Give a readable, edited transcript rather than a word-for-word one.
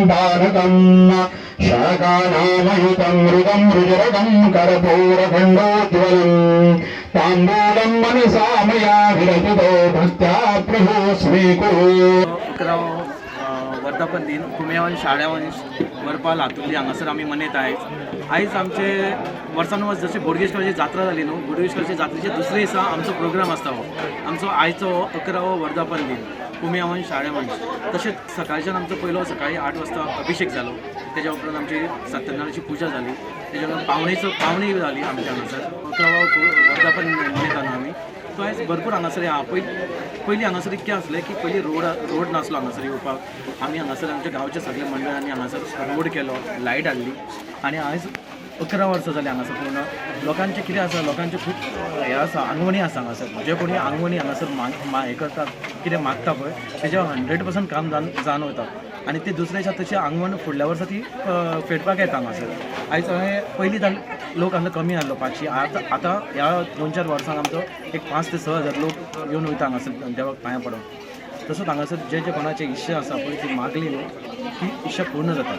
बालकं शाकानामयुतं मृगं रुजरगं कर्पूरखण्डोज्ज्वलं ताम्बूलं मनसा मया विरचितो भक्त्या प्रभो स्वीकुरु. वर्धापन दिन कुमेवान शाळेवंश वरपाल हातुर्ली हांगासर आमी मनयत आयज आमचे वर्सानुवर्स जशी बोडगेश्वराची जात्रा जाली न्हू, बोडगेश्वराची जात्रेचे दुसरे दिसा आमचो प्रोग्राम आसता हो. आमचो आयचो 11वो वर्धापन दिन कुमेवान शाळेवंश. तशेंच सकाळच्यान आमचो पयलो सकाळी 8 वाजता अभिषेक जालो. तेज्या उपरांत आमची सत्यनारायणाची पुजा जाली. तेज्या उपरांत पावणी जाली आमच्या हांगासर. 11वो वर्धापन मनयता न्हू आमी. सो आयज भरपूर हांगासर पयलीं हांगासर कितें आसलें की पयलीं रोड नासलो हांगासर येवपाक. आमी हांगासर आमच्या गांवच्या सगळ्या मंडळांनी हांगासर रोड केलो, लायट हाडली आनी आयज 11 वर्सां जालीं हांगासर पूर्ण. लोकांचें कितें आसा, लोकांचें खूब हें आसा, आंगवणी आसा हांगासर. जे कोणी आंगवणी हांगासर हें करतात, कितें मागता पळय तेजें 100% काम जावन वता. आनी ते दुसऱ्या दिसा तशी आंगवण फुडल्या वर्सा ती फेडपाक येता हांगासर. आयज पयलीं लोक हांगा कमी आहलो 500. आतां ह्या 2-4 वर्सांक आमचो एक 5,000 ते 6,000 लोक येवन वयता हांगासर देवाक पांयां पडोवंक. तसोच हांगासर जे कोणाचे इश्य आसा पळय ती मागली न्हू ती इश्य पूर्ण जाता.